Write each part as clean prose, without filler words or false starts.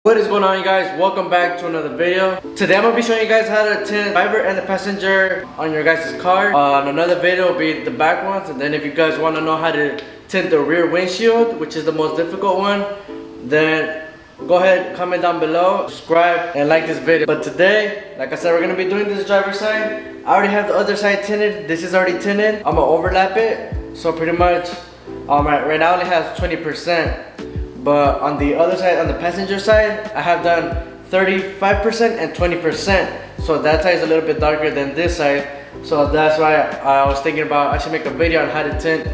What is going on, you guys? Welcome back to another video. Today I'm going to be showing you guys how to tint the driver and the passenger on your guys' car. Another video will be the back ones, and then if you guys want to know how to tint the rear windshield, which is the most difficult one, then go ahead, comment down below, subscribe, and like this video. But today, like I said, we're going to be doing this driver's side. I already have the other side tinted. This is already tinted. I'm going to overlap it. So pretty much, right now it only has 20%. But on the other side, on the passenger side, I have done 35% and 20%. So that side is a little bit darker than this side. So that's why I was thinking about I should make a video on how to tint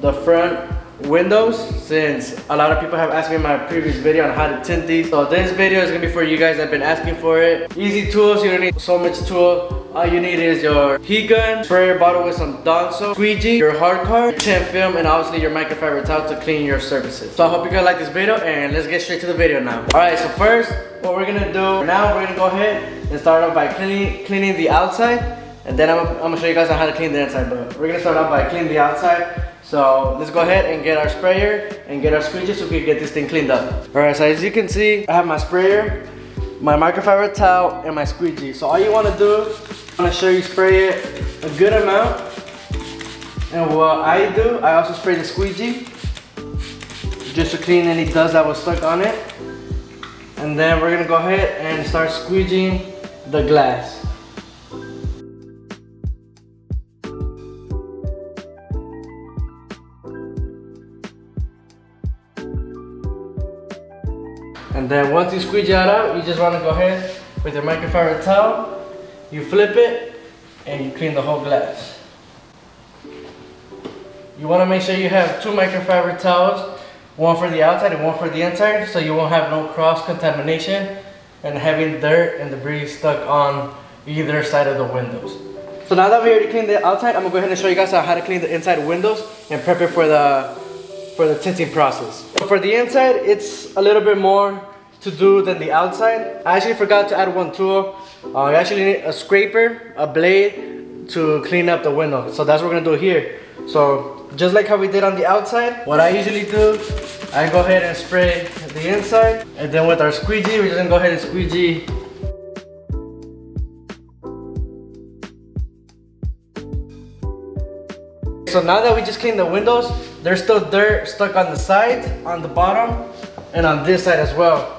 the front windows, since a lot of people have asked me in my previous video on how to tint these. So this video is gonna be for you guys that have been asking for it. Easy tools, you don't need so much tool. All you need is your heat gun, sprayer bottle with some Dawn soap, squeegee, your hard card, tint film, and obviously your microfiber towel to clean your surfaces. So I hope you guys like this video, and let's get straight to the video now. Alright, so first, what we're gonna do now, we're gonna go ahead and start off by cleaning the outside. And then I'm gonna show you guys on how to clean the inside, but we're gonna start off by cleaning the outside. So let's go ahead and get our sprayer and get our squeegee so we can get this thing cleaned up. Alright, so as you can see, I have my sprayer, my microfiber towel, and my squeegee. So all you wanna do, I'm gonna show you spray it a good amount. And what I do, I also spray the squeegee just to clean any dust that was stuck on it. And then we're gonna go ahead and start squeegeeing the glass. And then once you squeegee it out, you just want to go ahead with your microfiber towel, you flip it, and you clean the whole glass. You want to make sure you have two microfiber towels, one for the outside and one for the inside, so you won't have no cross contamination and having dirt and debris stuck on either side of the windows. So now that we already cleaned the outside, I'm going to go ahead and show you guys how to clean the inside windows and prep it for the tinting process. For the inside, it's a little bit more to do than the outside. I actually forgot to add one tool. You actually need a scraper, a blade to clean up the window. So that's what we're gonna do here. So just like how we did on the outside, what I usually do, I go ahead and spray the inside, and then with our squeegee, we're just gonna go ahead and squeegee. So now that we just cleaned the windows, there's still dirt stuck on the sides, on the bottom, and on this side as well.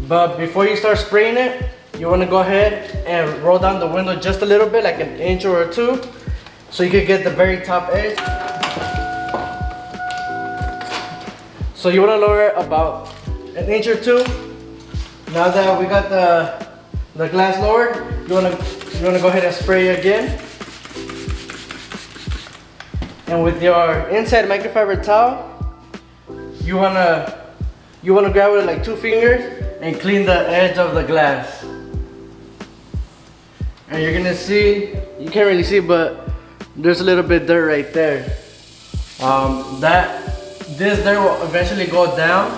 But before you start spraying it, you want to go ahead and roll down the window just a little bit, like an inch or two, so you can get the very top edge. So you want to lower it about an inch or two. Now that we got the glass lowered, you want to go ahead and spray again. And with your inside microfiber towel, you wanna grab it with like 2 fingers and clean the edge of the glass. And you're gonna see, you can't really see, but there's a little bit of dirt right there. This dirt will eventually go down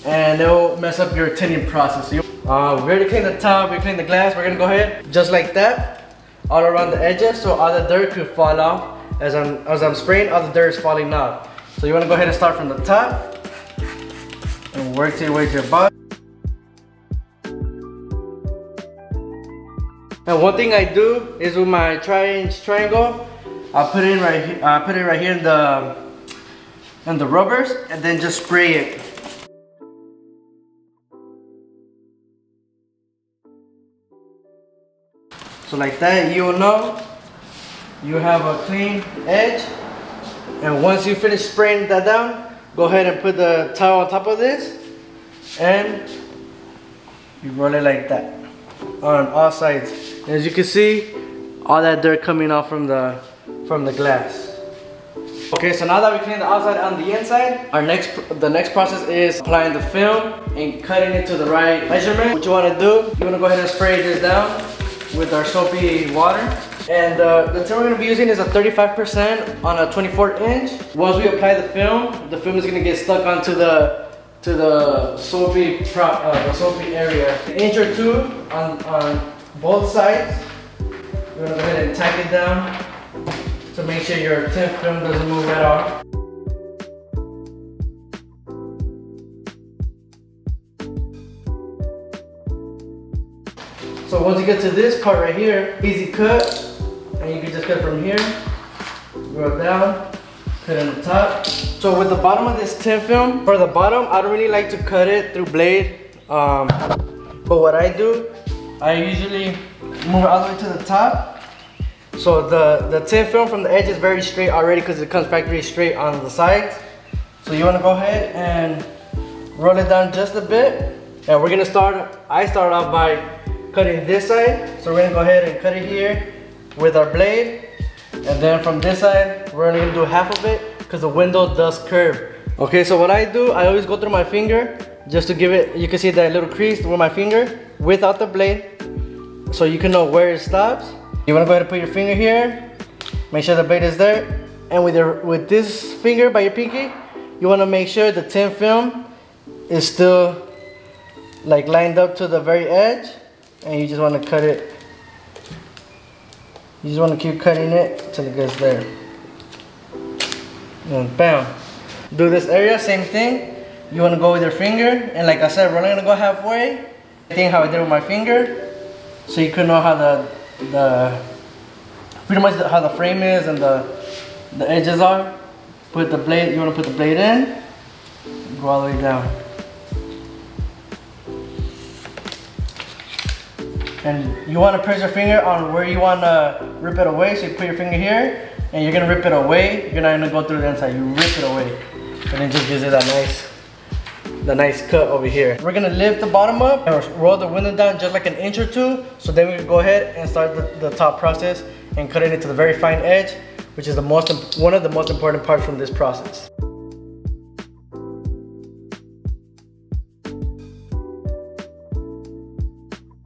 and it will mess up your tinting process. We already cleaned the towel, we cleaned the glass. We're gonna go ahead just like that, all around the edges, so all the dirt could fall off. As I'm spraying, all the dirt is falling off. So you want to go ahead and start from the top and work your way to your bottom. And one thing I do is with my tri-inch triangle, I put it right here. I put it right here in the rubbers, and then just spray it. So like that, you will know you have a clean edge. And once you finish spraying that down, go ahead and put the towel on top of this, and you roll it like that on all sides. And as you can see, all that dirt coming off from the glass. Okay, so now that we cleaned the outside and the inside, the next process is applying the film and cutting it to the right measurement. What you want to do, you want to go ahead and spray this down with our soapy water. And the tint we're going to be using is a 35% on a 24-inch. Once we apply the film is going to get stuck onto the soapy area. An inch or two on both sides. You're going to go ahead and tack it down to make sure your tint film doesn't move at all. So once you get to this part right here, easy cut, and you can just cut from here, go down, cut in the top. So with the bottom of this tint film, for the bottom, I don't really like to cut it through blade. But what I do, I usually move it all the way to the top. So the tint film from the edge is very straight already because it comes factory straight on the sides. So you want to go ahead and roll it down just a bit. And we're gonna I start off by cutting this side. So we're gonna go ahead and cut it here with our blade. And then from this side, we're only gonna do half of it because the window does curve. Okay, so what I do, I always go through my finger just to give it, you can see that little crease with my finger without the blade. So you can know where it stops. You wanna go ahead and put your finger here, make sure the blade is there. And with this finger by your pinky, you wanna make sure the tint film is still like lined up to the very edge, and you just want to cut it. You just want to keep cutting it till it gets there. And bam. Do this area, same thing. You want to go with your finger, and like I said, we're only gonna go halfway. Same thing how I did with my finger, so you can know how pretty much how the frame is and the edges are. Put the blade. You want to put the blade in. Go all the way down. And you want to press your finger on where you want to rip it away. So you put your finger here, and you're going to rip it away. You're not going to go through the inside. You rip it away. And it just gives it that nice cut over here. We're going to lift the bottom up and roll the window down just like an inch or two. So then we can go ahead and start the top process and cut it into the very fine edge, which is one of the most important parts from this process.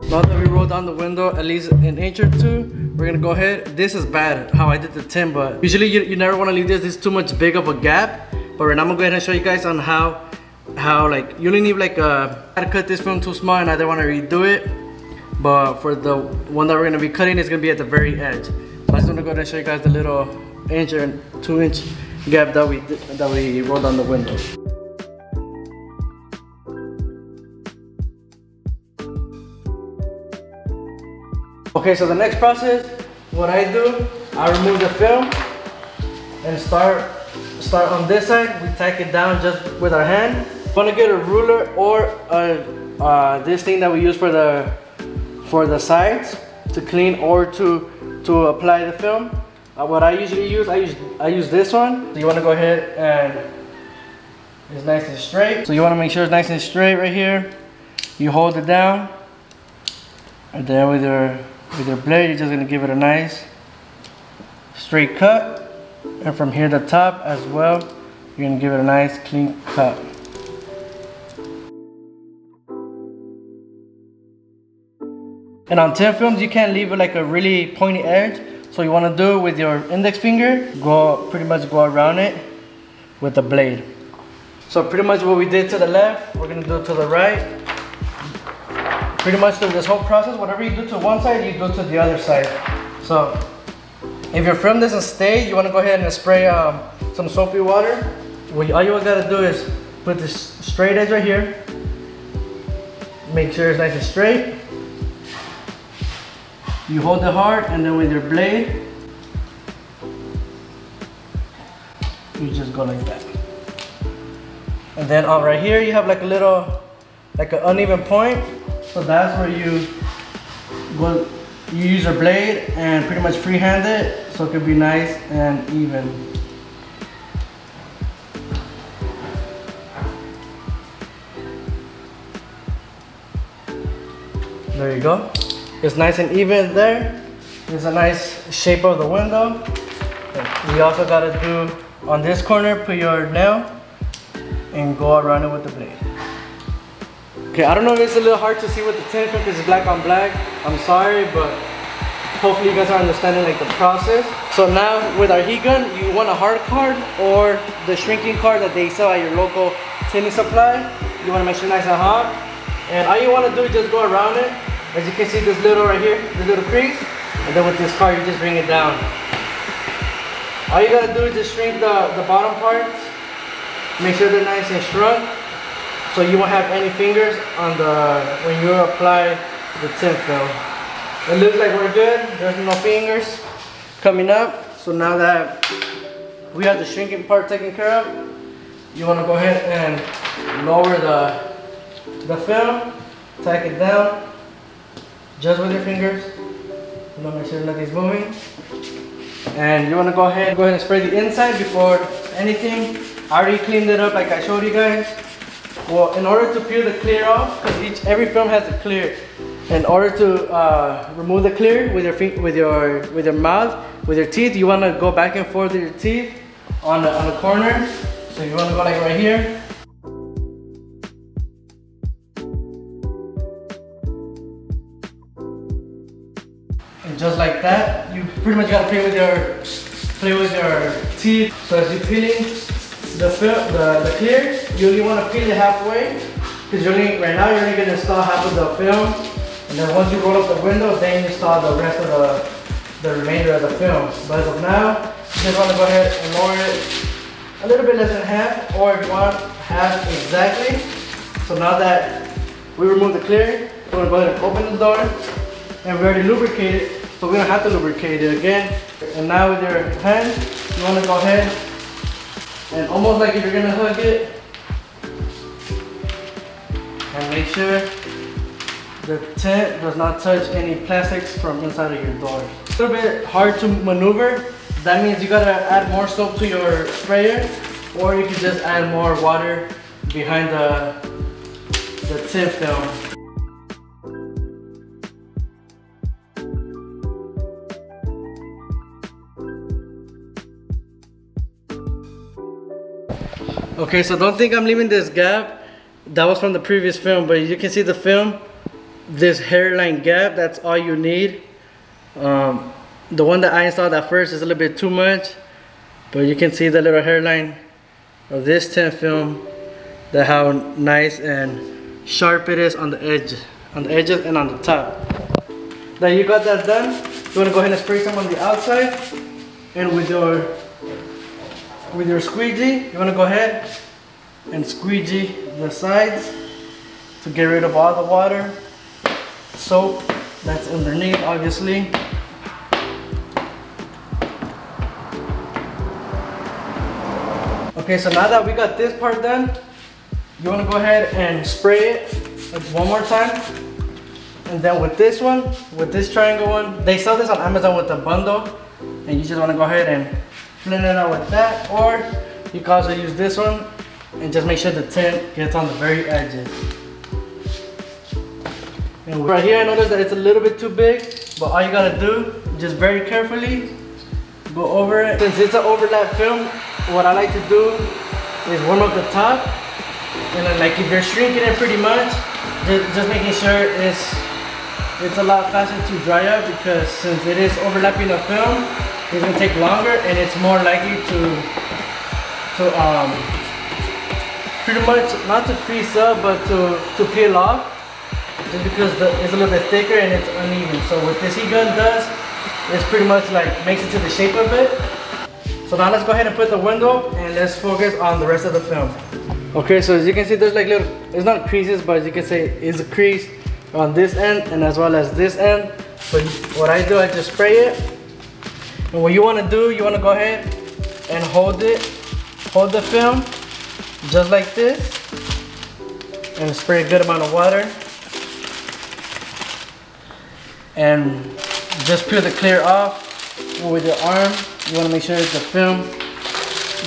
Now that we rolled down the window at least an inch or two, we're gonna go ahead. This is bad, how I did the tint, but usually you never wanna leave this too much big of a gap. But right now I'm gonna go ahead and show you guys on how like, you only need like I had to cut this film too small and I didn't wanna redo it. But for the one that we're gonna be cutting, it's gonna be at the very edge. So I just wanna go ahead and show you guys the little inch and 2 inch gap that we rolled on the window. Okay, so the next process, what I do, I remove the film and start on this side. We tack it down just with our hand. You want to get a ruler or this thing that we use for the sides to clean or to apply the film. What I usually use, I use this one. So you want to go ahead and it's nice and straight. So you want to make sure it's nice and straight right here. You hold it down, and then with your blade, you're just gonna give it a nice straight cut, and from here to top as well, you're gonna give it a nice clean cut. And on tint films, you can't leave it like a really pointy edge. So you want to do it with your index finger, pretty much go around it with the blade. So pretty much what we did to the left, we're gonna do to the right. Pretty much through this whole process, whatever you do to one side, you do to the other side. So if your film doesn't stay, you want to go ahead and spray some soapy water. All you gotta do is put this straight edge right here. Make sure it's nice and straight. You hold it hard, and then with your blade, you just go like that. And then right here, you have like an uneven point. So that's where you use your blade and pretty much freehand it so it can be nice and even. There you go. It's nice and even there. It's a nice shape of the window. We also gotta do on this corner, put your nail and go around it with the blade. Okay, I don't know if it's a little hard to see with the tint film because it's black on black. I'm sorry, but hopefully you guys are understanding like the process. So now with our heat gun, you want a hard card or the shrinking card that they sell at your local tinting supply. You want to make sure it's nice and hot. And all you want to do is just go around it. As you can see, this little right here, this little crease. And then with this card, you just bring it down. All you gotta do is just shrink the bottom parts. Make sure they're nice and shrunk, so you won't have any fingers on when you apply the tint film. it looks like we're good. There's no fingers coming up. So now that we have the shrinking part taken care of, you want to go ahead and lower the film, tack it down just with your fingers. You want to make sure nothing's moving. And you want to go ahead and spray the inside before anything. I already cleaned it up like I showed you guys. Well, in order to peel the clear off, because every film has a clear. In order to remove the clear with your mouth, with your teeth, you want to go back and forth with your teeth on the corner. So you want to go like right here. And just like that, you pretty much gotta play with your teeth. So as you're peeling the clear, you only want to peel it halfway, because right now you're only gonna install half of the film, and then once you roll up the window, then you install the rest of the remainder of the film. But as of now, you just want to go ahead and lower it a little bit less than half, or if you want half exactly. So now that we remove the clear, we're gonna go ahead and open the door, and we already lubricated, so we don't have to lubricate it again. And now with your hand, you want to go ahead and almost like if you're gonna hug it, and make sure the tint does not touch any plastics from inside of your door. It's a little bit hard to maneuver. That means you gotta add more soap to your sprayer, or you can just add more water behind the tint film. Okay, so don't think I'm leaving this gap. That was from the previous film, but you can see the film, this hairline gap, that's all you need. The one that I installed at first is a little bit too much, but you can see the little hairline of this tint film, that how nice and sharp it is on the edges and on the top. Now you got that done, you want to go ahead and spray some on the outside, and with your squeegee, you want to go ahead and squeegee the sides to get rid of all the water, soap that's underneath, obviously. Okay, so now that we got this part done, you want to go ahead and spray it one more time. And then with this one, with this triangle one, they sell this on Amazon with a bundle, and you just want to go ahead and flint it out with that, or you can also use this one and just make sure the tint gets on the very edges. And right here I noticed that it's a little bit too big, but all you gotta do, just very carefully go over it. Since it's an overlap film, what I like to do is warm up the top, and then like if you're shrinking it pretty much, just making sure it's a lot faster to dry up, because since it is overlapping the film, it's gonna take longer, and it's more likely to pretty much not to crease up, but to peel off, just because it's a little bit thicker and it's uneven. So what this heat gun does is pretty much like makes it to the shape of it. So now let's go ahead and put the window, and let's focus on the rest of the film. Okay, so as you can see, there's like little, it's not creases, but as you can say, it's a crease on this end and as well as this end. But what I do, I just spray it. And what you want to do, you want to go ahead and hold the film just like this, and spray a good amount of water, and just peel the clear off with your arm. You want to make sure that the film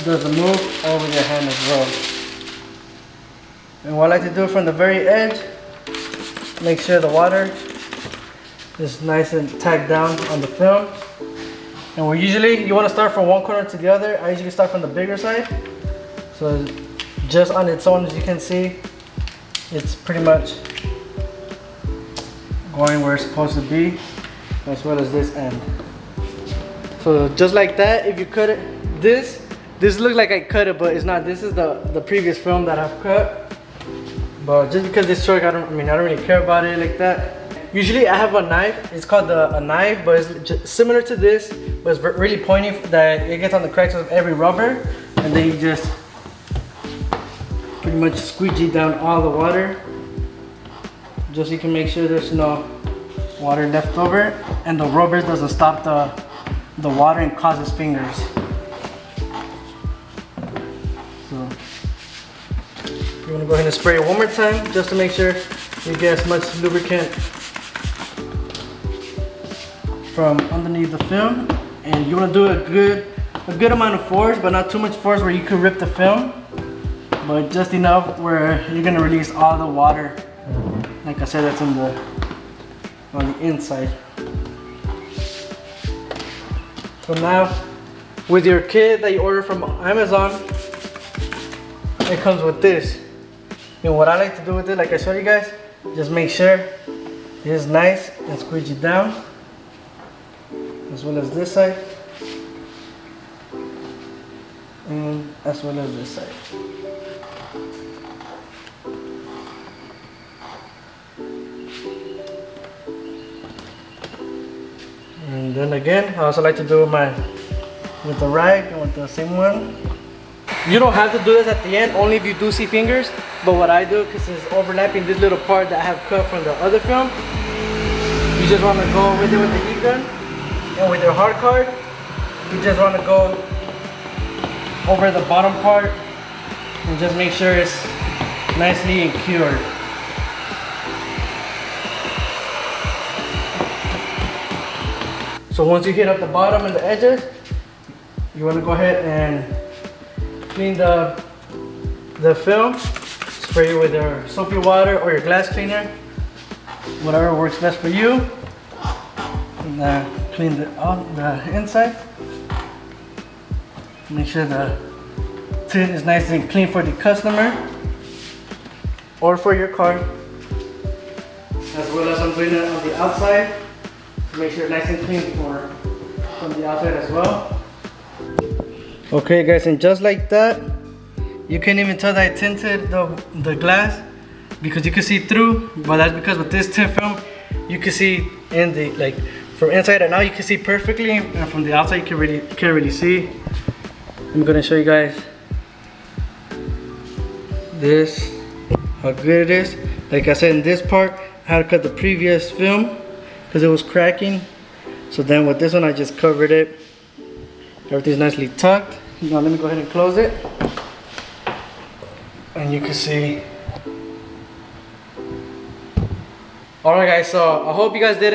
doesn't move, or with your hand as well. And what I like to do from the very edge, make sure the water is nice and tacked down on the film. And you want to start from one corner to the other. I usually start from the bigger side. So just on its own, as you can see, it's pretty much going where it's supposed to be, as well as this end. So just like that, if you cut it, this looks like I cut it, but it's not. This is the previous film that I've cut. But just because this truck, I don't really care about it like that. Usually I have a knife, it's called a knife, but it's just similar to this, but it's really pointy, that it gets on the cracks of every rubber, and then you just pretty much squeegee down all the water, just so you can make sure there's no water left over, and the rubber doesn't stop the water and causes fingers. So you want to go ahead and spray it one more time just to make sure you get as much lubricant from underneath the film. And you want to do a good amount of force, but not too much force where you could rip the film, but just enough where you're going to release all the water, like I said, that's on the inside. So now with your kit that you order from Amazon, it comes with this. And what I like to do with it, like I showed you guys, just make sure it is nice and squeeze it down, as well as this side, and as well as this side. And then again, I also like to do with the rag and with the same one. You don't have to do this at the end, only if you do see fingers. But what I do, because it's overlapping this little part that I have cut from the other film, you just want to go with it with the heat gun. And with your hard card, you just want to go over the bottom part and just make sure it's nicely and cured. So once you hit up the bottom and the edges, you want to go ahead and clean the film. Spray it with your soapy water or your glass cleaner, whatever works best for you. And clean the inside. Make sure the tint is nice and clean for the customer or for your car, as well as I'm doing it on the outside to make sure it's nice and clean from the outside as well. Okay guys, and just like that, you can't even tell that I tinted the glass because you can see through, but that's because with this tint film you can see in the, like, from inside and out you can see perfectly, and from the outside you can't really see. I'm gonna show you guys this, how good it is. Like I said, in this part I had to cut the previous film because it was cracking. So then with this one I just covered it. Everything's nicely tucked. Now let me go ahead and close it. And you can see. Alright guys, so I hope you guys did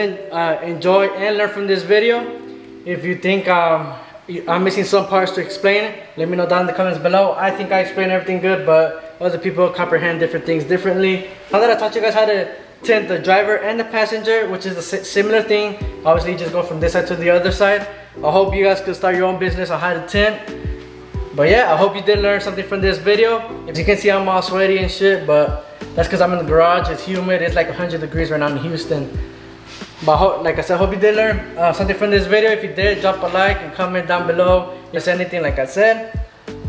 enjoy and learn from this video. If you think I'm missing some parts to explain it, let me know down in the comments below. I think I explained everything good, but other people comprehend different things differently. Now that I taught you guys how to tint the driver and the passenger, which is a similar thing, obviously you just go from this side to the other side. I hope you guys could start your own business on how to tint. But yeah, I hope you did learn something from this video. If you can see, I'm all sweaty and shit, but that's because I'm in the garage. It's humid. It's like 100 degrees right now in Houston. But like I said, I hope you did learn something from this video. If you did, drop a like and comment down below if there's anything like I said.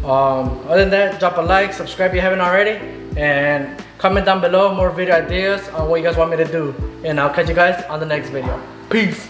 Other than that, drop a like, subscribe if you haven't already, and comment down below more video ideas on what you guys want me to do. And I'll catch you guys on the next video. Peace.